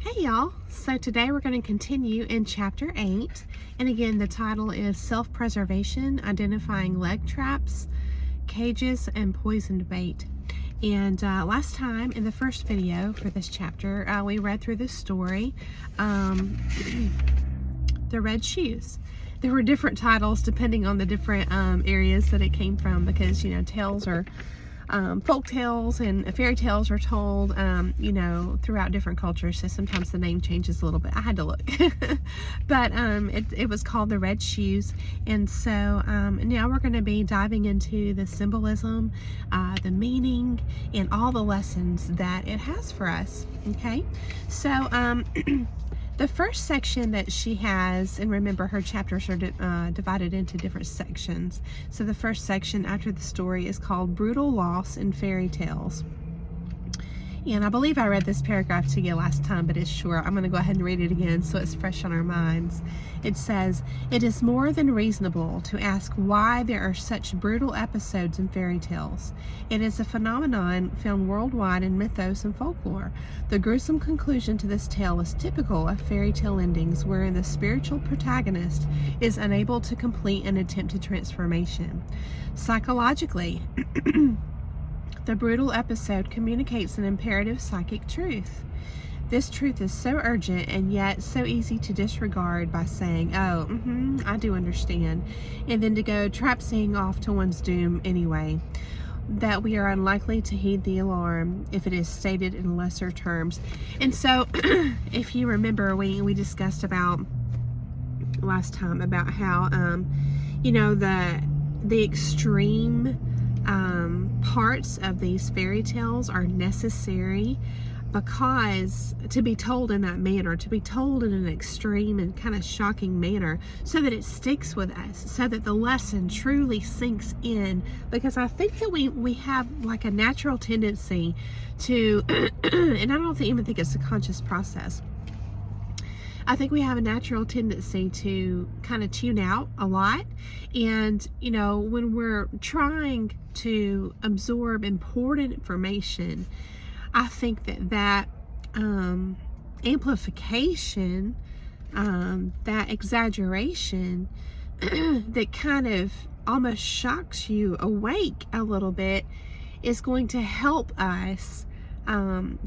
Hey y'all, so today we're going to continue in chapter 8, and again the title is Self-Preservation, Identifying Leg Traps, Cages, and Poisoned Bait. And last time in the first video for this chapter, we read through the story, The Red Shoes. There were different titles depending on the different areas that it came from, because, you know, tales are folk tales and fairy tales are told, throughout different cultures. So sometimes the name changes a little bit. I had to look, but it was called The Red Shoes. And so now we're going to be diving into the symbolism, the meaning, and all the lessons that it has for us. Okay, so the first section that she has, and remember her chapters are divided into different sections. So the first section after the story is called Brutal Loss in Fairy Tales. And I believe I read this paragraph to you last time, but it's short. I'm going to go ahead and read it again so it's fresh on our minds. It says, "It is more than reasonable to ask why there are such brutal episodes in fairy tales. It is a phenomenon found worldwide in mythos and folklore. The gruesome conclusion to this tale is typical of fairy tale endings, wherein the spiritual protagonist is unable to complete an attempted transformation. Psychologically, the brutal episode communicates an imperative psychic truth. This truth is so urgent and yet so easy to disregard by saying, oh, I do understand, and then to go trapseeing off to one's doom anyway, that we are unlikely to heed the alarm if it is stated in lesser terms." And so, if you remember, we discussed about last time about how, the extreme parts of these fairy tales are necessary, because to be told in that manner, to be told in an extreme and kind of shocking manner, so that it sticks with us, so that the lesson truly sinks in. Because I think that we have like a natural tendency to, and I don't even think it's a conscious process, I think we have a natural tendency to kind of tune out a lot. And, when we're trying to absorb important information, I think that amplification, that exaggeration that kind of almost shocks you awake a little bit is going to help us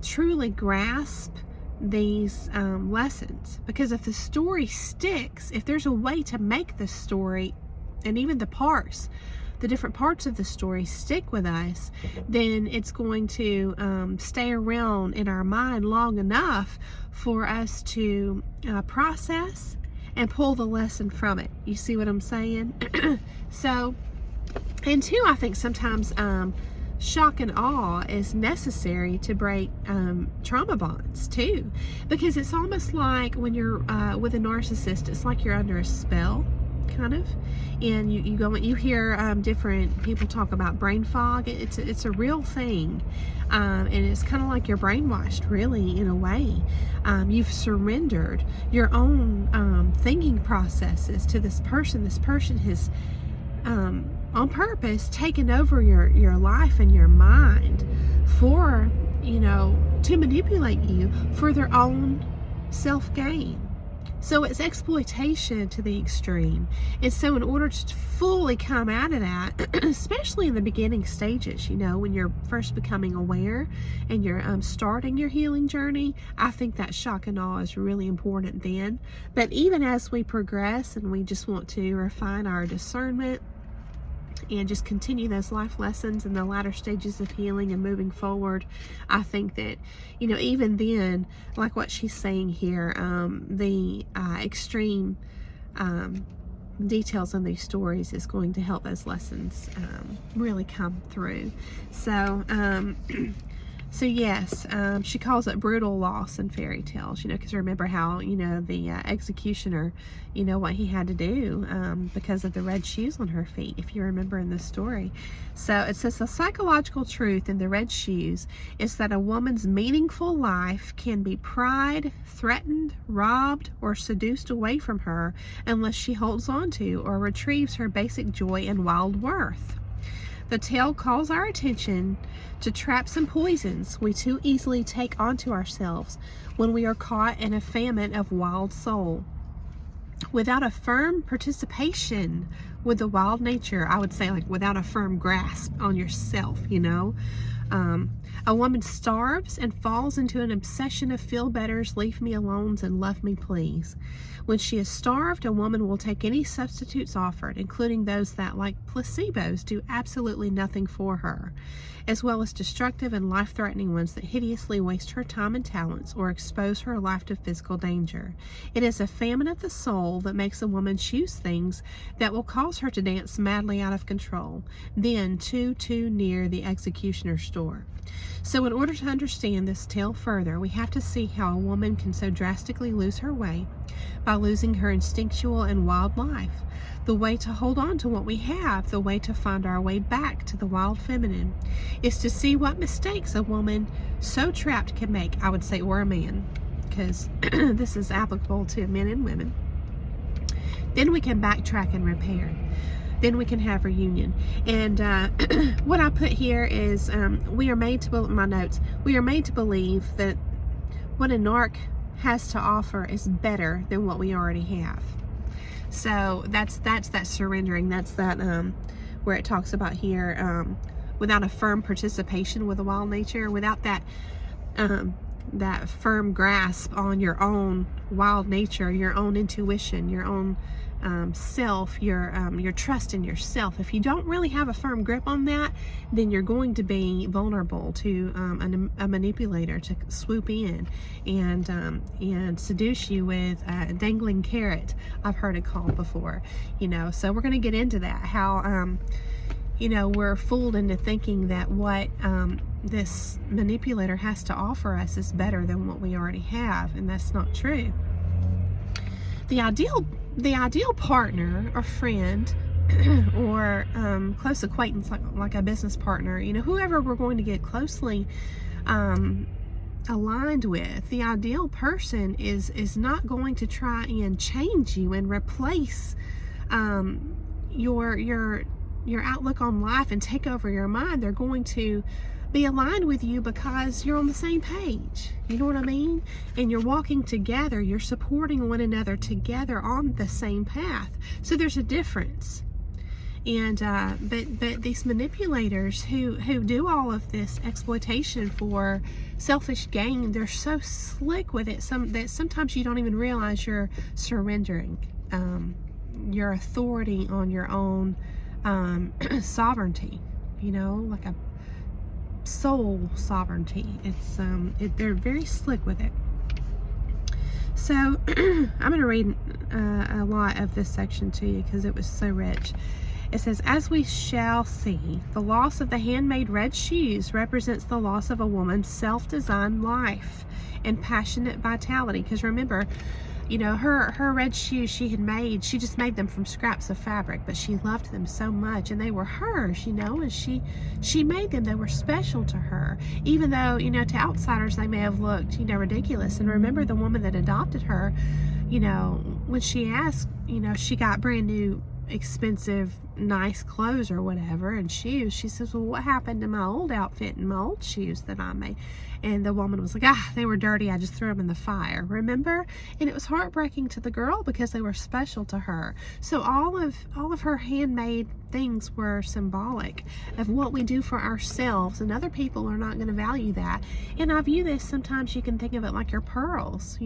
truly grasp these lessons. Because if the story sticks, if there's a way to make the story and even the different parts of the story stick with us, then it's going to stay around in our mind long enough for us to process and pull the lesson from it. You see what I'm saying? So, and two, I think sometimes shock and awe is necessary to break trauma bonds too, because it's almost like when you're with a narcissist, it's like you're under a spell, kind of. And you hear different people talk about brain fog. It's a real thing, and it's kind of like you're brainwashed, really, in a way. You've surrendered your own thinking processes to this person. This person has on purpose taken over your life and your mind for, to manipulate you for their own self-gain. So it's exploitation to the extreme. And so in order to fully come out of that, especially in the beginning stages, when you're first becoming aware and you're starting your healing journey, I think that shock and awe is really important then. But even as we progress and we just want to refine our discernment and just continue those life lessons in the latter stages of healing and moving forward, I think that, even then, like what she's saying here, the extreme details in these stories is going to help those lessons really come through. So, So yes, she calls it brutal loss in fairy tales, because remember how, the executioner, what he had to do because of the red shoes on her feet, if you remember in the story. So it says the psychological truth in the red shoes is that a woman's meaningful life can be pried, threatened, robbed, or seduced away from her unless she holds on to or retrieves her basic joy and wild worth. The tail calls our attention to traps and poisons we too easily take onto ourselves when we are caught in a famine of wild soul. Without a firm participation with the wild nature, I would say, like, without a firm grasp on yourself, a woman starves and falls into an obsession of feel-betters, leave me alones, and love me please. When she is starved, a woman will take any substitutes offered, including those that, like placebos, do absolutely nothing for her, as well as destructive and life-threatening ones that hideously waste her time and talents or expose her life to physical danger. It is a famine of the soul that makes a woman choose things that will cause her to dance madly out of control, then too near the executioner's door. So in order to understand this tale further, we have to see how a woman can so drastically lose her way by losing her instinctual and wild life. The way to hold on to what we have, the way to find our way back to the wild feminine, is to see what mistakes a woman so trapped can make, I would say, or a man, because this is applicable to men and women. Then we can backtrack and repair. Then we can have reunion. And what I put here is we are made to, my notes, we are made to believe that what a narc has to offer is better than what we already have. So that's that surrendering. That's that where it talks about here, without a firm participation with the wild nature, without that that firm grasp on your own wild nature, your own intuition, your own self, your trust in yourself. If you don't really have a firm grip on that, then you're going to be vulnerable to a manipulator to swoop in and seduce you with a dangling carrot. I've heard it called before, so we're going to get into that, how we're fooled into thinking that what this manipulator has to offer us is better than what we already have, and that's not true. The ideal partner or friend or close acquaintance, like a business partner, whoever we're going to get closely aligned with, the ideal person is not going to try and change you and replace your outlook on life and take over your mind. They're going to be aligned with you because you're on the same page. You know what I mean? And you're walking together. You're supporting one another together on the same path. So there's a difference. And but these manipulators who do all of this exploitation for selfish gain, they're so slick with it that sometimes you don't even realize you're surrendering your authority on your own sovereignty, like a soul sovereignty. It's they're very slick with it. So I'm going to read a lot of this section to you because it was so rich. It says, as we shall see, the loss of the handmade red shoes represents the loss of a woman's self-designed life and passionate vitality. Because remember, her red shoes she just made them from scraps of fabric, but she loved them so much, and they were hers, and she made them. They were special to her, even though, to outsiders they may have looked, ridiculous. And remember, the woman that adopted her, when she asked, she got brand new, expensive, nice clothes or whatever, and shoes, she says, well, what happened to my old outfit and my old shoes that I made? And the woman was like, they were dirty, I just threw them in the fire, remember? And it was heartbreaking to the girl because they were special to her. So all of her handmade things were symbolic of what we do for ourselves, and other people are not going to value that. And I view this, sometimes you can think of it like your pearls,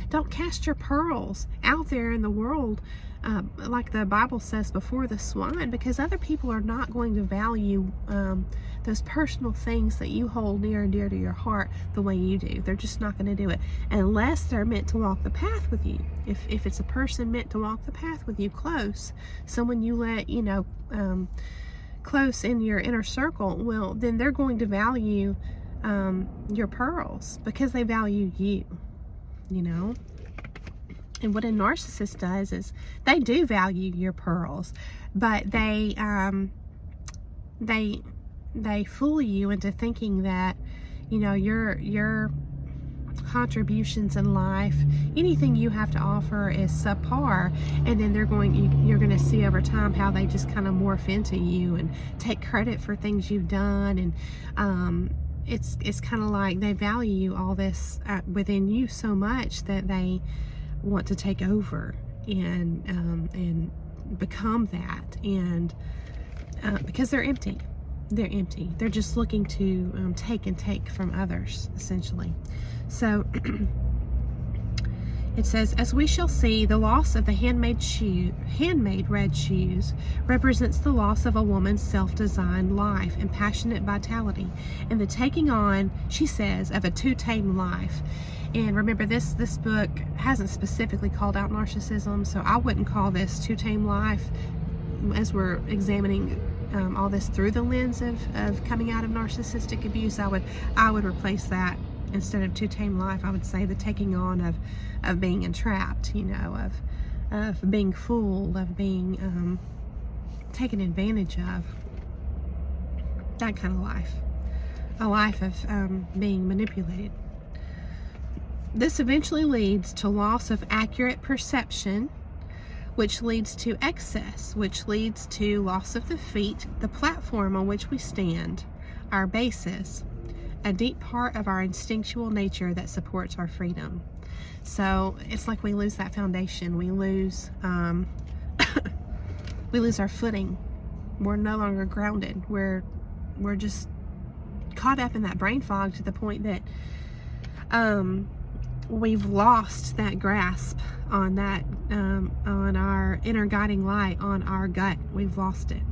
don't cast your pearls out there in the world like the Bible says, before the swine, because other people are not going to value those personal things that you hold near and dear to your heart the way you do. They're just not going to do it unless they're meant to walk the path with you. If it's a person meant to walk the path with you close, someone you let, close in your inner circle, well, then they're going to value your pearls because they value you, And what a narcissist does is they do value your pearls, but they fool you into thinking that, you're contributions in life, anything you have to offer is subpar, and then you're going to see over time how they just kind of morph into you and take credit for things you've done, and it's kind of like they value all this within you so much that they want to take over and become that, and because they're empty. They're just looking to take from others, essentially. So it says, as we shall see, the loss of the handmade red shoes represents the loss of a woman's self-designed life and passionate vitality, and the taking on, she says, of a too-tame life. And remember, this book hasn't specifically called out narcissism, so I wouldn't call this too-tame life, as we're examining all this through the lens of coming out of narcissistic abuse. I would replace that. Instead of too-tame life, I would say the taking on of being entrapped, of being fooled, of being taken advantage of. That kind of life. A life of being manipulated. This eventually leads to loss of accurate perception, which leads to excess, which leads to loss of the feet, the platform on which we stand, our basis, a deep part of our instinctual nature that supports our freedom. So it's like we lose that foundation. We lose we lose our footing. We're no longer grounded. We're just caught up in that brain fog to the point that we've lost that grasp on that on our inner guiding light, on our gut. We've lost it,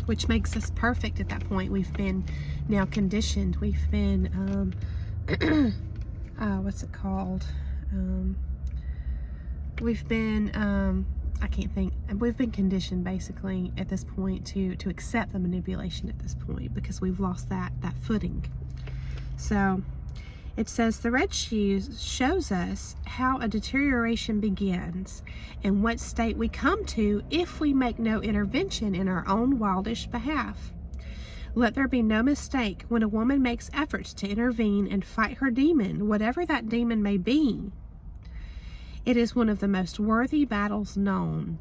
which makes us perfect at that point. We've been now conditioned. We've been what's it called? We've been I can't think. We've been conditioned basically at this point to accept the manipulation at this point, because we've lost that footing. So it says the red shoes shows us how a deterioration begins and what state we come to if we make no intervention in our own wildish behalf. Let there be no mistake, when a woman makes efforts to intervene and fight her demon, whatever that demon may be, it is one of the most worthy battles known,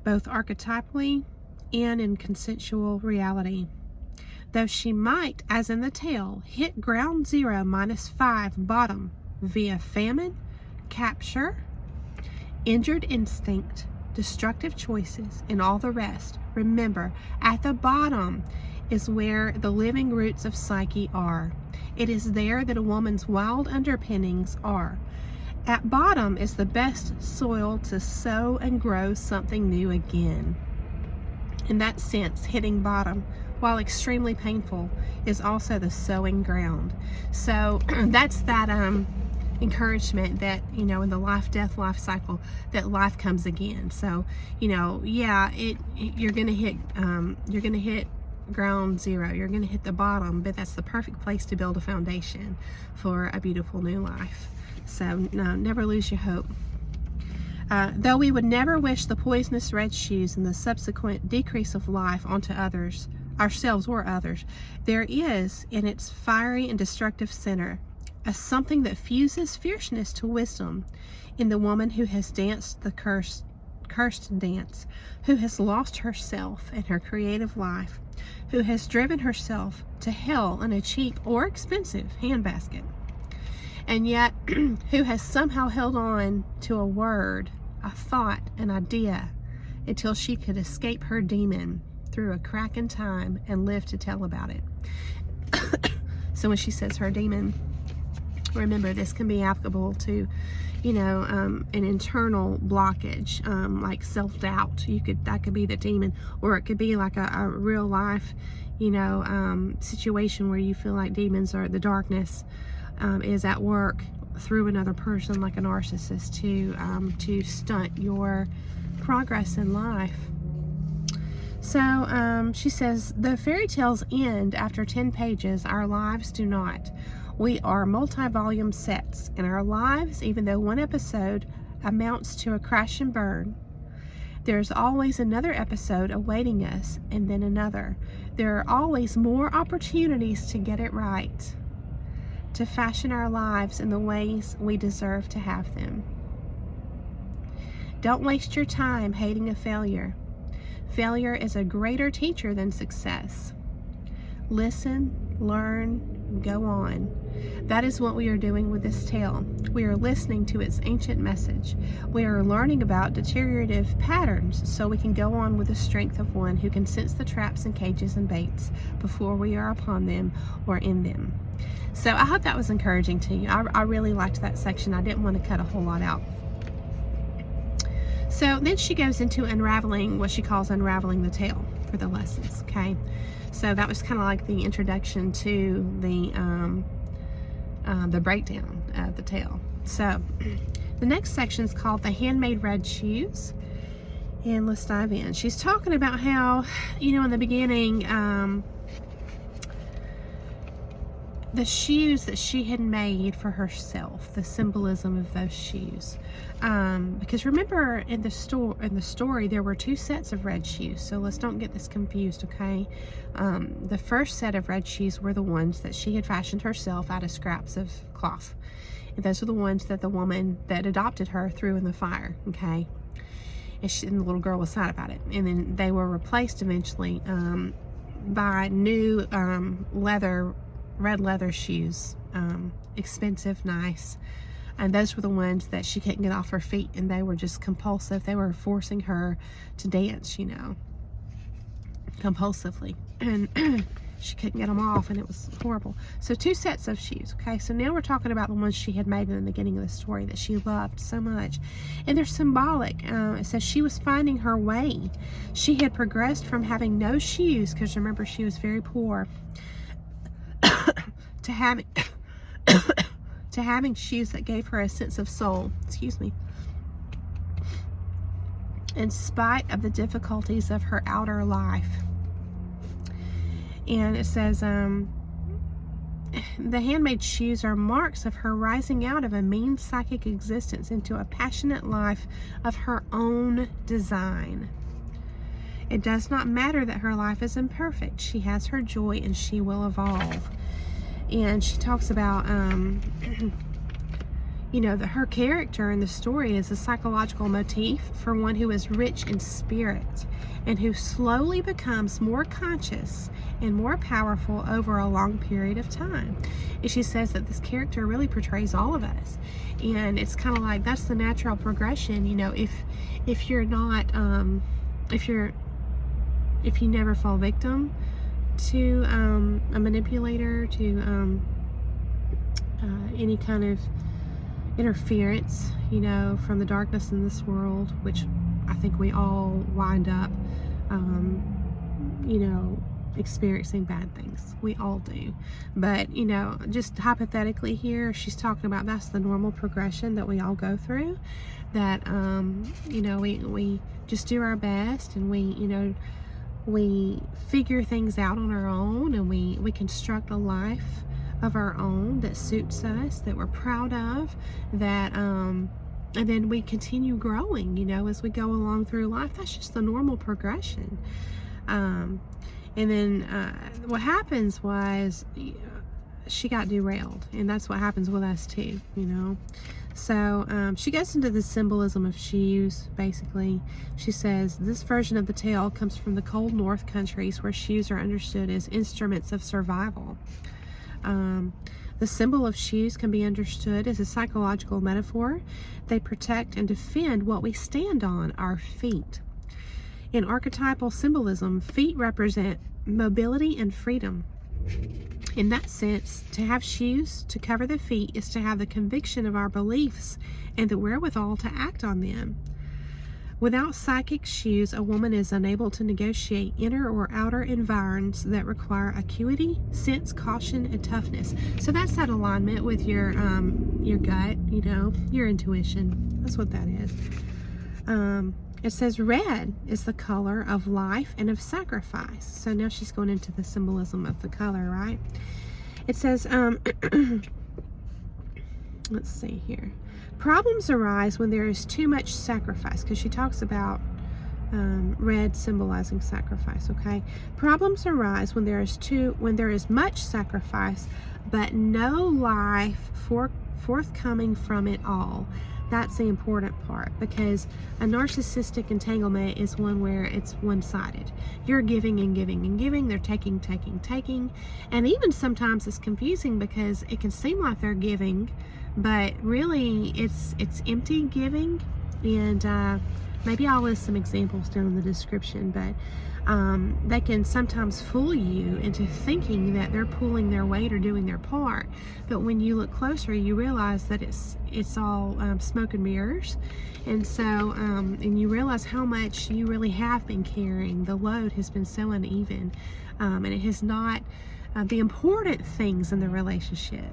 both archetypally and in consensual reality. Though she might, as in the tale, hit ground zero -5 bottom via famine, capture, injured instinct, destructive choices, and all the rest, remember, at the bottom is where the living roots of psyche are. It is there that a woman's wild underpinnings are. At bottom is the best soil to sow and grow something new again. In that sense, hitting bottom, while extremely painful, is also the sowing ground. So that's that encouragement that, in the life-death life cycle, that life comes again. So, yeah, you're gonna hit ground zero. You're gonna hit the bottom, but that's the perfect place to build a foundation for a beautiful new life. So no, never lose your hope. Though we would never wish the poisonous red shoes and the subsequent decrease of life onto others, ourselves or others, there is in its fiery and destructive center a something that fuses fierceness to wisdom in the woman who has danced the cursed dance, who has lost herself and her creative life, who has driven herself to hell in a cheap or expensive handbasket, and yet who has somehow held on to a word, a thought, an idea, until she could escape her demon through a crack in time and live to tell about it. So when she says her demon, remember, this can be applicable to, an internal blockage, like self-doubt. That could be the demon, or it could be like a real life, situation where you feel like demons, or the darkness is at work through another person, like a narcissist, to stunt your progress in life. So she says, the fairy tales end after 10 pages. Our lives do not. We are multi-volume sets, and our lives, even though one episode amounts to a crash and burn, there's always another episode awaiting us, and then another. There are always more opportunities to get it right. to fashion our lives in the ways we deserve to have them. Don't waste your time hating a failure. Failure is a greater teacher than success. Listen, learn, go on. That is what we are doing with this tale. We are listening to its ancient message. We are learning about deteriorative patterns so we can go on with the strength of one who can sense the traps and cages and baits before we are upon them or in them. So I hope that was encouraging to you. I really liked that section. I didn't want to cut a whole lot out. So then she goes into unraveling, what she calls unraveling the tale for the lessons, okay? So that was kind of like the introduction to the breakdown of the tale. So the next section is called The Handmade Red Shoes. And let's dive in. She's talking about how, in the beginning, the shoes that she had made for herself, the symbolism of those shoes. Because remember in the story there were two sets of red shoes, so let's don't get this confused, okay? The first set of red shoes were the ones that she had fashioned herself out of scraps of cloth. And those are the ones that the woman that adopted her threw in the fire, okay? And the little girl was sad about it. And then they were replaced eventually by new red leather shoes, expensive, nice, and those were the ones that she couldn't get off her feet, and they were just compulsive. They were forcing her to dance, compulsively, and she couldn't get them off, and it was horrible. So two sets of shoes, okay? So now we're talking about the ones she had made in the beginning of the story that she loved so much, and they're symbolic. It says she was finding her way. She had progressed from having no shoes, because remember she was very poor, to having shoes that gave her a sense of soul, in spite of the difficulties of her outer life. And it says, the handmade shoes are marks of her rising out of a mean psychic existence into a passionate life of her own design. It does not matter that her life is imperfect. She has her joy and she will evolve. And she talks about, her character in the story is a psychological motif for one who is rich in spirit and who slowly becomes more conscious and more powerful over a long period of time. And she says that this character really portrays all of us. And it's kind of like, that's the natural progression, if you're not, if you never fall victim to a manipulator, to any kind of interference, from the darkness in this world, which I think we all wind up, experiencing bad things. We all do. But, just hypothetically here, she's talking about that's the normal progression that we all go through, that, we just do our best, and we figure things out on our own, and we construct a life of our own that suits us, that we're proud of, that and then we continue growing, as we go along through life. That's just the normal progression. And then what happens was she got derailed, and that's what happens with us too, So she goes into the symbolism of shoes, basically. She says, this version of the tale comes from the cold north countries where shoes are understood as instruments of survival. The symbol of shoes can be understood as a psychological metaphor. They protect and defend what we stand on, our feet. In archetypal symbolism, feet represent mobility and freedom. In that sense, to have shoes to cover the feet is to have the conviction of our beliefs and the wherewithal to act on them. Without psychic shoes, a woman is unable to negotiate inner or outer environs that require acuity, sense, caution, and toughness. So that's that alignment with your gut, your intuition. That's what that is. It says red is the color of life and of sacrifice. So now she's going into the symbolism of the color, right? It says, let's see here. Problems arise when there is too much sacrifice, because she talks about red symbolizing sacrifice. Okay, problems arise when there is much sacrifice, but no life forthcoming from it all. That's the important part, because a narcissistic entanglement is one where it's one-sided. You're giving and giving and giving. They're taking, and even sometimes it's confusing because it can seem like they're giving, but really it's empty giving. And maybe I'll list some examples down in the description, but they can sometimes fool you into thinking that they're pulling their weight or doing their part. But when you look closer, you realize that it's all smoke and mirrors. And so, and you realize how much you really have been carrying. The load has been so uneven, and it has not, the important things in the relationship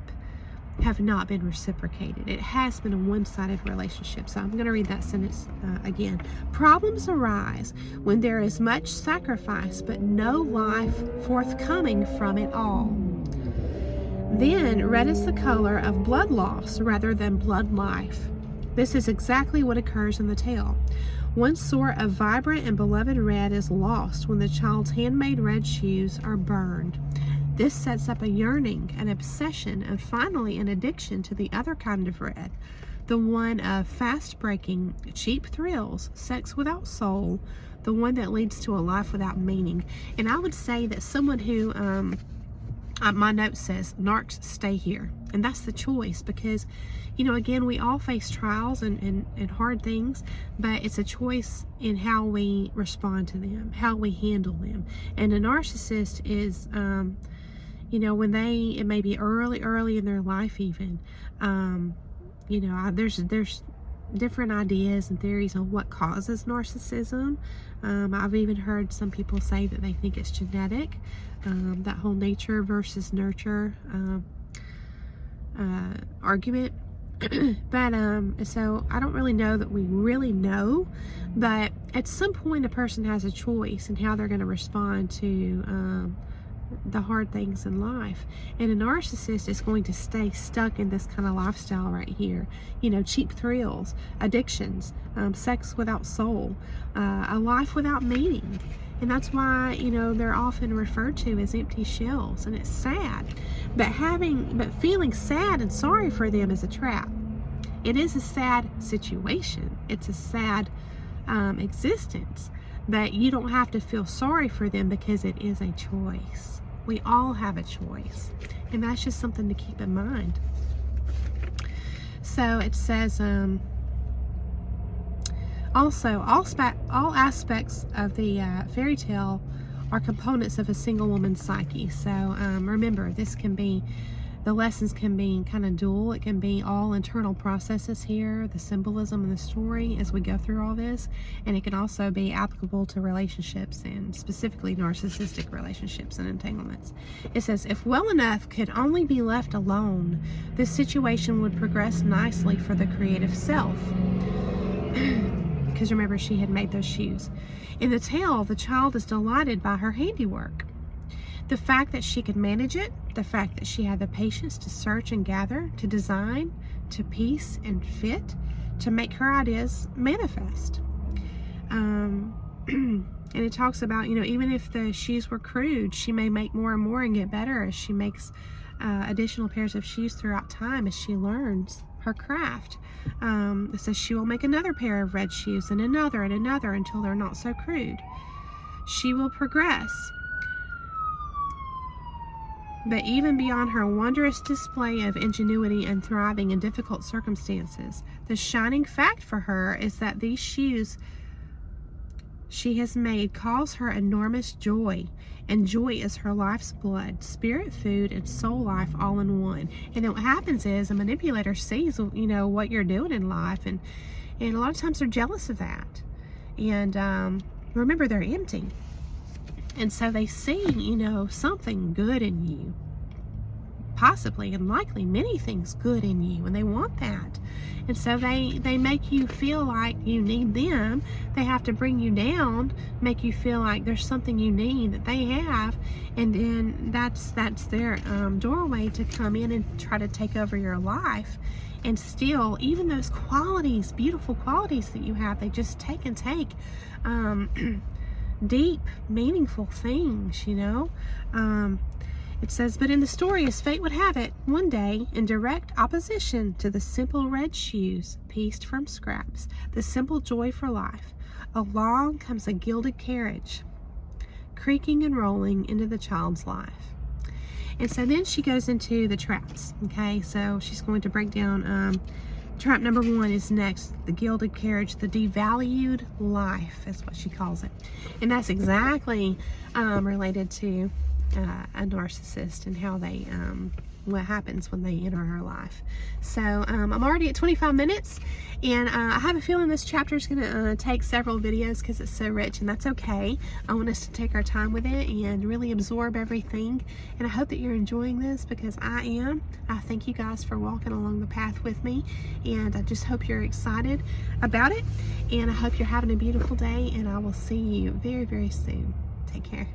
have not been reciprocated. It has been a one-sided relationship. So I'm going to read that sentence again. Problems arise when there is much sacrifice, but no life forthcoming from it all. Then red is the color of blood loss rather than blood life. This is exactly what occurs in the tale. One sort of vibrant and beloved red is lost when the child's handmade red shoes are burned. This sets up a yearning, an obsession, and finally an addiction to the other kind of red, the one of fast-breaking, cheap thrills, sex without soul, the one that leads to a life without meaning. And I would say that someone who, my note says, narcs stay here. And that's the choice, because, you know, again, we all face trials and hard things, but it's a choice in how we respond to them, how we handle them. And a narcissist is, you know, when it may be early in their life even, you know, there's different ideas and theories on what causes narcissism. I've even heard some people say that they think it's genetic, that whole nature versus nurture argument. But so I don't really know that we really know, but at some point a person has a choice in how they're going to respond to the hard things in life. And a narcissist is going to stay stuck in this kind of lifestyle right here. You know, cheap thrills, addictions, sex without soul, a life without meaning. And that's why, you know, they're often referred to as empty shells, and it's sad. But feeling sad and sorry for them is a trap. It is a sad situation. It's a sad existence. But you don't have to feel sorry for them, because it is a choice. We all have a choice. And that's just something to keep in mind. So it says, also, all aspects of the fairy tale are components of a single woman's psyche. So remember, the lessons can be kind of dual. It can be all internal processes here, the symbolism in the story as we go through all this, and it can also be applicable to relationships, and specifically narcissistic relationships and entanglements. It says, if well enough could only be left alone, this situation would progress nicely for the creative self. Because remember, she had made those shoes. In the tale, the child is delighted by her handiwork. The fact that she could manage it, the fact that she had the patience to search and gather, to design, to piece and fit, to make her ideas manifest. And it talks about, you know, even if the shoes were crude, she may make more and more and get better as she makes additional pairs of shoes throughout time as she learns her craft. It says she will make another pair of red shoes and another until they're not so crude. She will progress. But even beyond her wondrous display of ingenuity and thriving in difficult circumstances, the shining fact for her is that these shoes she has made cause her enormous joy, and joy is her life's blood, spirit, food, and soul life all in one. And then what happens is a manipulator sees, you know, what you're doing in life, and a lot of times they're jealous of that. And remember, they're empty. And so they see, you know, something good in you, possibly and likely many things good in you, and they want that. And so they make you feel like you need them. They have to bring you down, make you feel like there's something you need that they have, and then that's their doorway to come in and try to take over your life. And still, even those qualities, beautiful qualities that you have, they just take and take deep, meaningful things, you know. It says, but in the story, as fate would have it, one day, in direct opposition to the simple red shoes pieced from scraps, the simple joy for life, along comes a gilded carriage, creaking and rolling into the child's life. And so then she goes into the traps, okay? So she's going to break down, trap number 1 is next, the gilded carriage, the devalued life is what she calls it. And that's exactly related to a narcissist and how they, what happens when they enter our life. So I'm already at 25 minutes, and I have a feeling this chapter is going to take several videos because it's so rich, and that's okay. I want us to take our time with it and really absorb everything, and I hope that you're enjoying this, because I am. I thank you guys for walking along the path with me, and I just hope you're excited about it, and I hope you're having a beautiful day, and I will see you very, very soon. Take care.